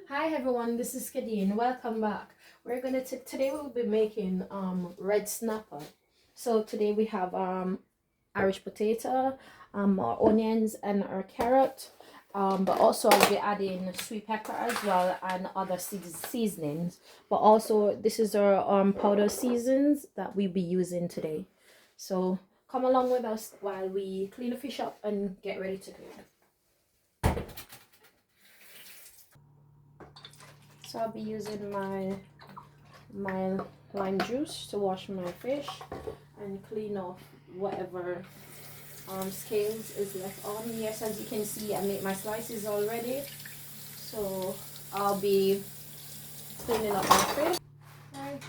Hi everyone, this is Kadeen. Welcome back. Today we'll be making red snapper. So today we have Irish potato, our onions and our carrot. But also I'll be adding sweet pepper as well and other seasonings. But also this is our powder seasons that we'll be using today. So come along with us while we clean the fish up and get ready to cook. So I'll be using my lime juice to wash my fish and clean off whatever scales is left on. Yes, as you can see, I made my slices already. So I'll be cleaning up my fish. Right.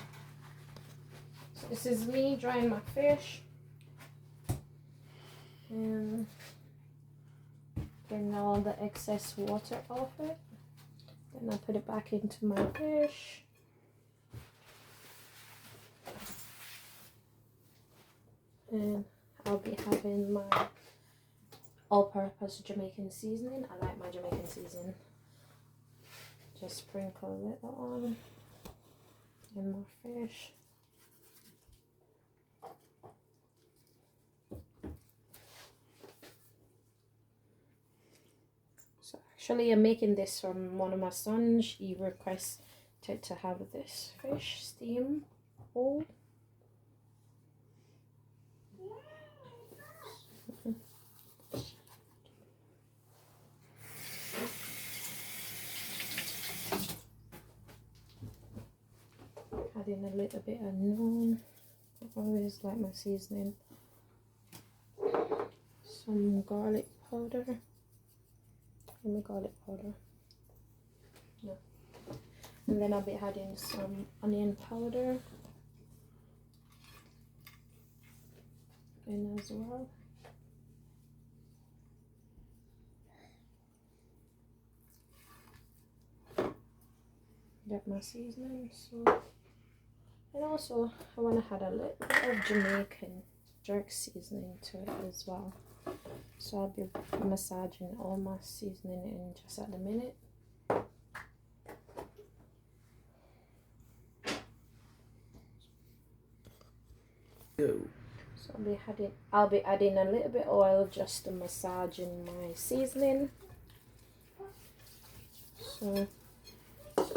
So this is me drying my fish and getting all the excess water off it. Then I put it back into my fish. And I'll be having my all-purpose Jamaican seasoning. I like my Jamaican seasoning. Just sprinkle it on in my fish. So actually I'm making this from one of my sons. He requested to have this fish steam whole. Adding a little bit of noon. I always like my seasoning. Some garlic powder. Garlic powder. No. And then I'll be adding some onion powder in as well. Get my seasoning. So, and also I want to add a little bit of Jamaican jerk seasoning to it as well. So I'll be massaging all my seasoning in just at the minute. So I'll be adding a little bit of oil just to massage in my seasoning. So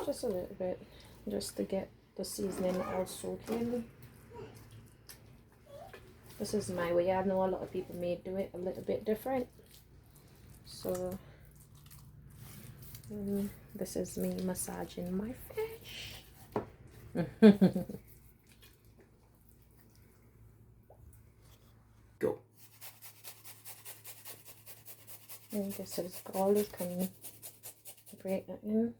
just a little bit, just to get the seasoning all soaked in. This is my way. I know a lot of people may do it a little bit different. So this is me massaging my fish. Go. And this is garlic and break it in.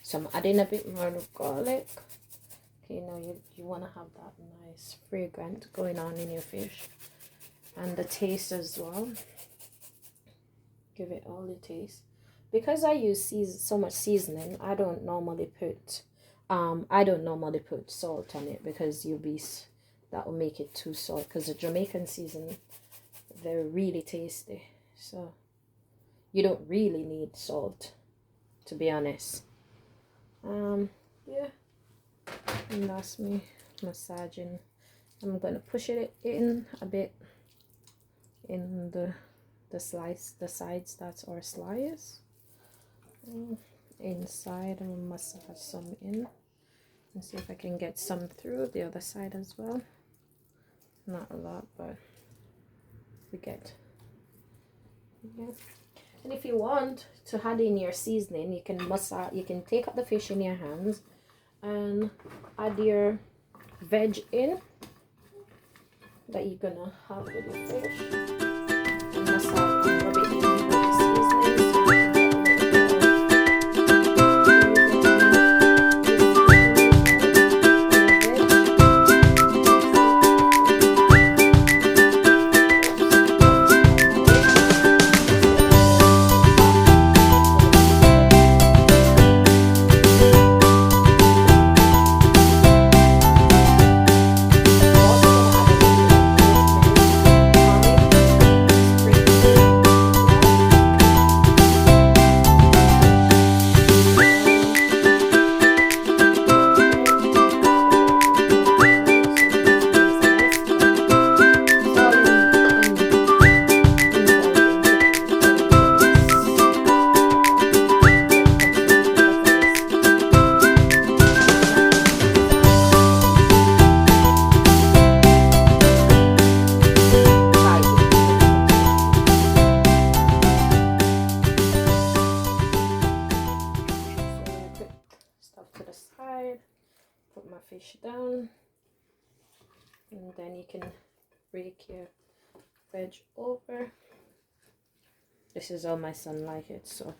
So I'm adding a bit more of garlic. You know, you want to have that nice fragrance going on in your fish, and the taste as well. Give it all the taste. Because I use so much seasoning, I don't normally put salt on it, because that will make it too salt. Because the Jamaican seasoning, they're really tasty, so you don't really need salt, to be honest. Yeah. And that's me massaging. I'm gonna push it in a bit in the sides that's our slice. Inside, I'm gonna massage some in and see if I can get some through the other side as well. Not a lot, but we get. Yeah. And if you want to add in your seasoning, you can take up the fish in your hands and add your veg in that you're gonna have with the fish and massage and rub it in with the seasoning. put my fish down, and then you can rake your veg over. This is how my son like it, so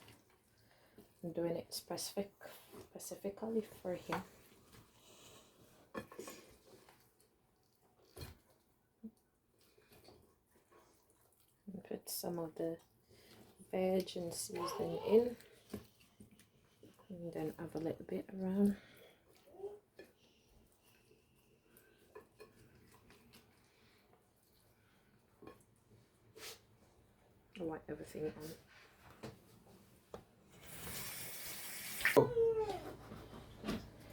I'm doing it specifically for him. And put some of the veg and seasoning in, and then have a little bit around. I want everything on.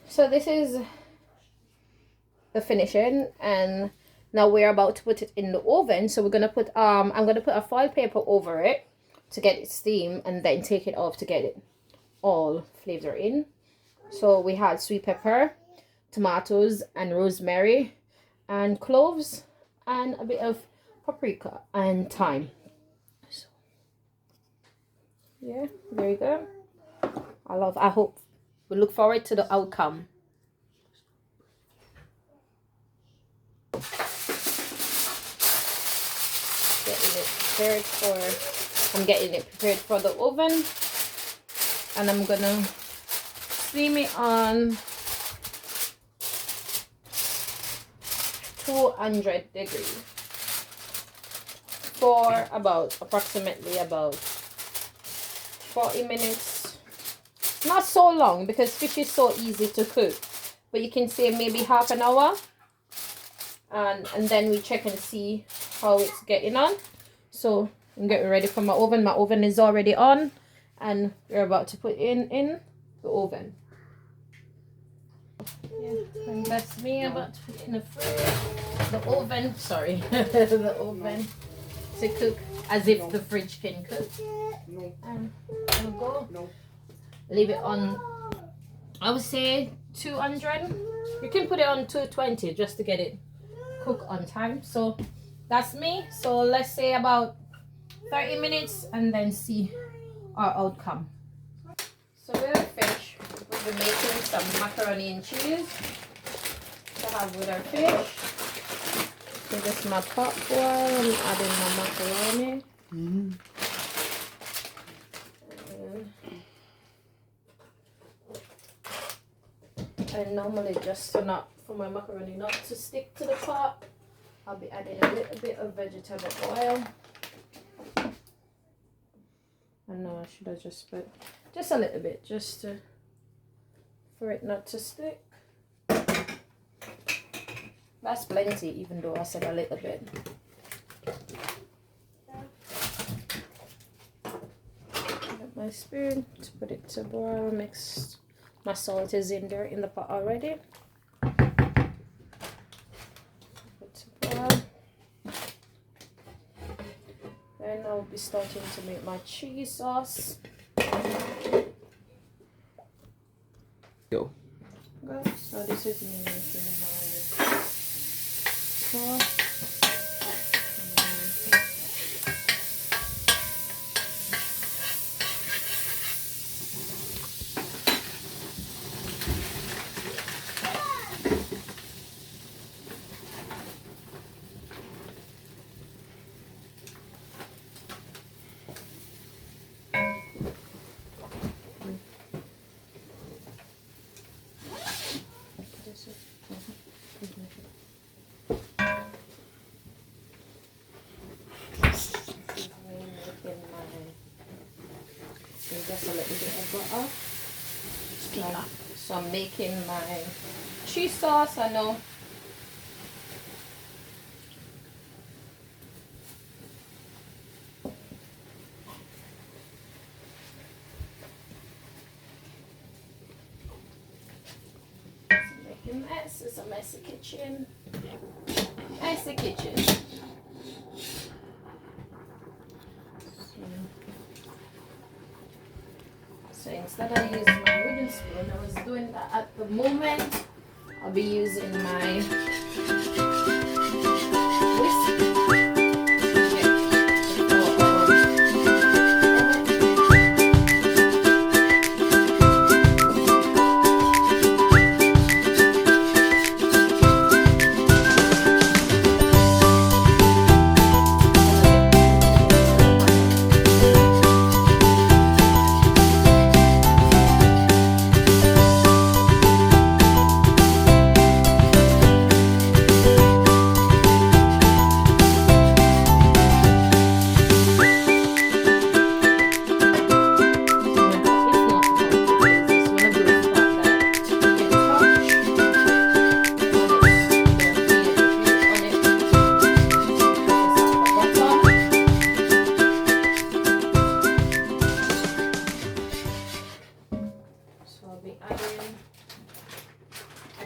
So this is the finishing, and now we're about to put it in the oven. So we're gonna put I'm gonna put a foil paper over it to get it steam, and then take it off to get it all flavor in. So we had sweet pepper, tomatoes, and rosemary, and cloves, and a bit of paprika and thyme. So yeah, there you go. I hope we look forward to the outcome. I'm getting it prepared for the oven, and I'm gonna steam it on 200 degrees for approximately about 40 minutes. Not so long, because fish is so easy to cook, but you can say maybe half an hour, and then we check and see how it's getting on. So I'm getting ready for my oven. My oven is already on, and we're about to put in the oven. Yeah, and that's me about to put in the oven. Sorry, the oven to cook as if the fridge can cook. And we'll go. Leave it on, I would say 200. You can put it on 220 just to get it cooked on time. So that's me. So let's say about 30 minutes, and then see our outcome. So with our fish, we'll be making some macaroni and cheese to have with our fish. So this is my pot boil. I'm adding my macaroni. And normally, just for my macaroni not to stick to the pot, I'll be adding a little bit of vegetable oil. I know I should have just put just a little bit, just for it not to stick. That's plenty, even though I said a little bit. Get my spoon to put it to boil. Mix. My salt is in there in the pot already. Put to boil. Then I'll be starting to make my cheese sauce. Go. So this is me making my sauce. Just a little bit of butter. So I'm making my cheese sauce. I know. Making mess. It's a messy kitchen. Messy kitchen. So instead of using my wooden spoon, I was doing that at the moment. I'll be using my whisk.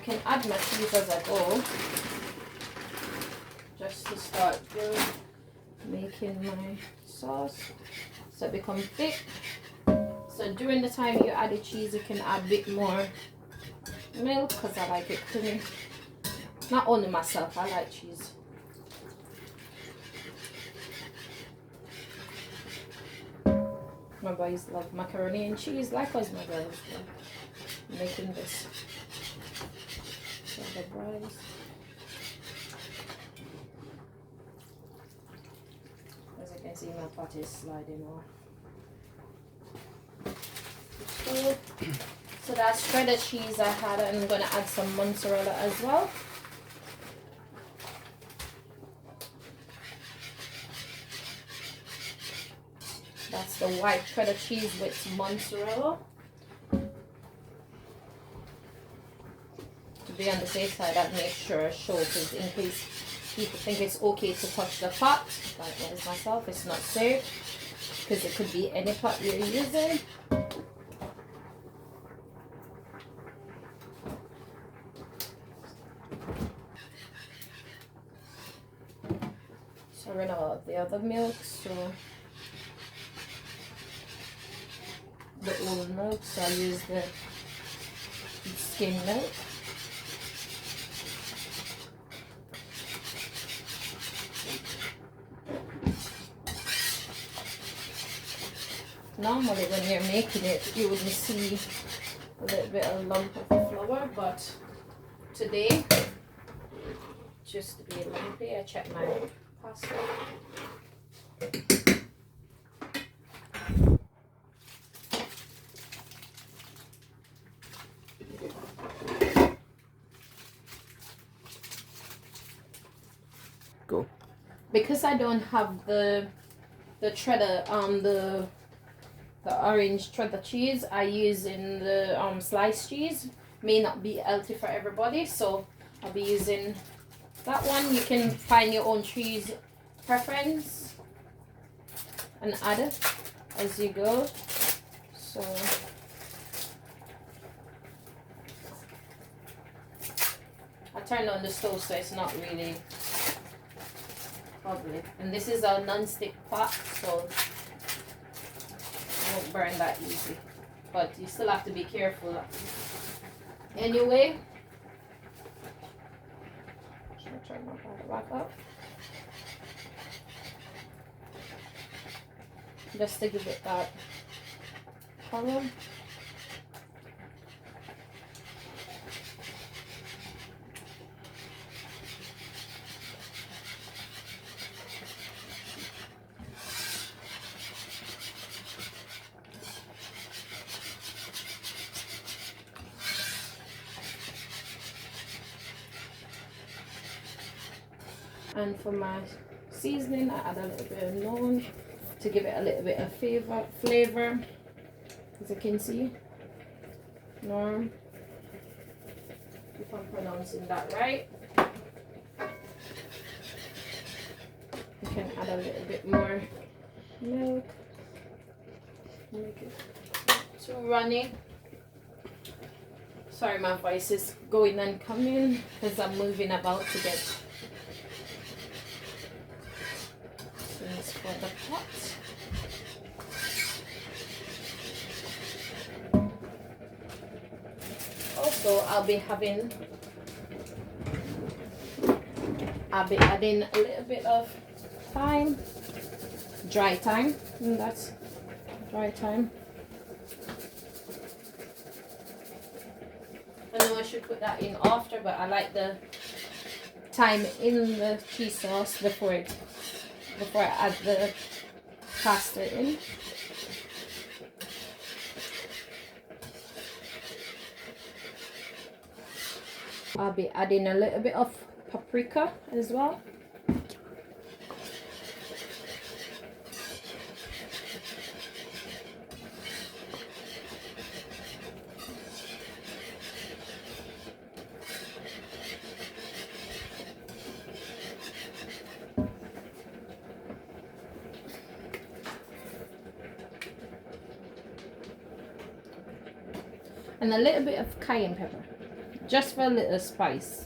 can add my cheese as I go, just to start making my sauce so it becomes thick. So during the time you add the cheese, you can add a bit more milk because I like it creamy. Not only myself, I like cheese. My boys love macaroni and cheese, likewise my girls love making this. So the rice. As you can see, my pot is sliding off. So that's shredded cheese I had, and I'm gonna add some mozzarella as well. That's the white cheddar cheese with mozzarella. To be on the safe side, I'd make sure I show, because in case people think it's okay to touch the pot, like as myself, it's not safe, because it could be any pot you're using. So we're gonna add the other milk, so the old milk, so I use the skim milk. Normally when you're making it, you wouldn't see a little bit of lump of flour, but today, just to be lumpy, I check my pasta. Go. Because I don't have the cheddar, the orange cheddar cheese I use in the sliced cheese, may not be healthy for everybody, so I'll be using that one. You can find your own cheese preference and add it as you go. So I turned on the stove so it's not really bubbly, and this is a non-stick pot, so it won't burn that easy, but you still have to be careful anyway. Turn my pot back up just to give it that color. And for my seasoning, I add a little bit of Knorr to give it a little bit of flavor. As you can see, Knorr, if I'm pronouncing that right. You can add a little bit more milk, make it not too runny. Sorry, my voice is going and coming because I'm moving about to get things for the pot. Also, I'll be adding a little bit of thyme, dry thyme, and that's dry thyme. I know I should put that in after, but I like the thyme in the cheese sauce before I add the pasta in. I'll be adding a little bit of paprika as well. And a little bit of cayenne pepper, just for a little spice.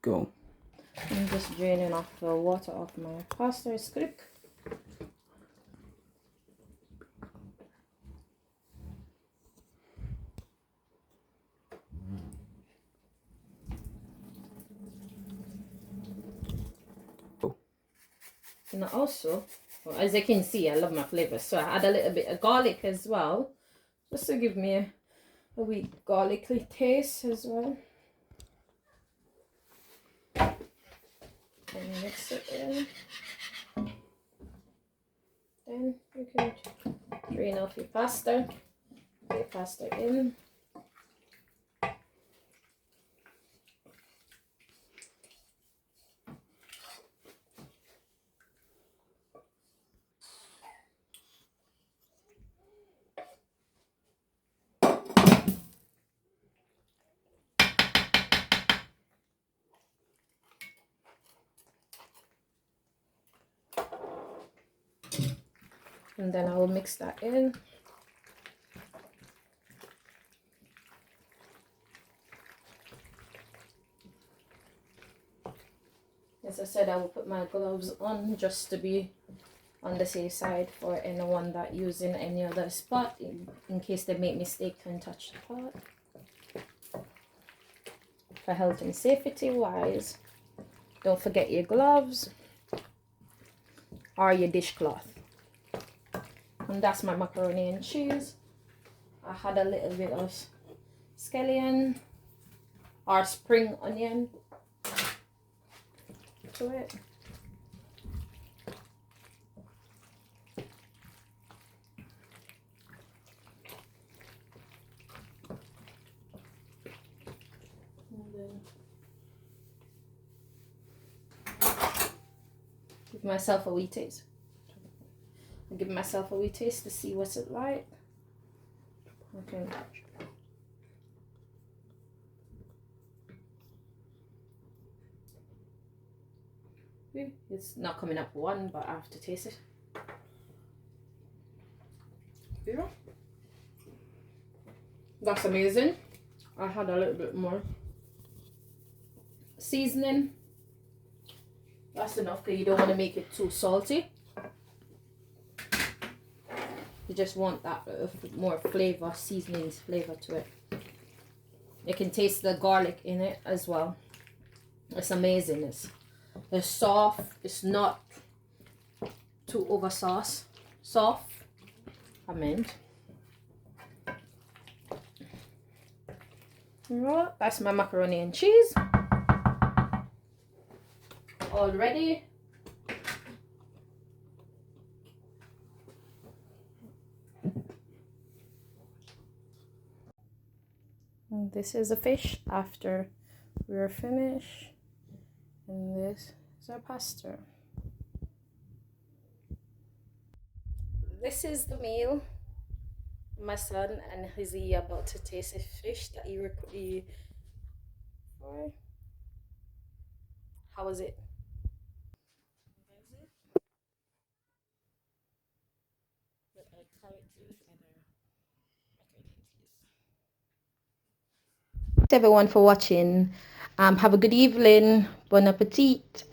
Go. I'm just draining off the water off my pasta script. Go. And also, well, as you can see, I love my flavors, so I add a little bit of garlic as well, just to give me a wee garlicky taste as well. And mix it in. Then you can drain off your pasta, put your pasta in. And then I will mix that in. As I said, I will put my gloves on just to be on the safe side for anyone that using any other spot in case they make mistake and touch the pot. For health and safety wise, don't forget your gloves or your dishcloth. And that's my macaroni and cheese. I had a little bit of scallion or spring onion to it. And then give myself a wee taste. I'll give myself a wee taste to see what's it like. Okay. It's not coming up one, but I have to taste it. Yeah. That's amazing. I had a little bit more seasoning. That's enough because you don't want to make it too salty. You just want that more flavor, seasonings flavor to it. You can taste the garlic in it as well. It's amazing. It's soft. It's not too over soft. I meant. Right, that's my macaroni and cheese. All ready. And this is the fish after we're finished. And this is our pasta. This is the meal. My son and he about to taste a fish that he how was it? Thanks everyone for watching. Have a good evening. Bon appetit.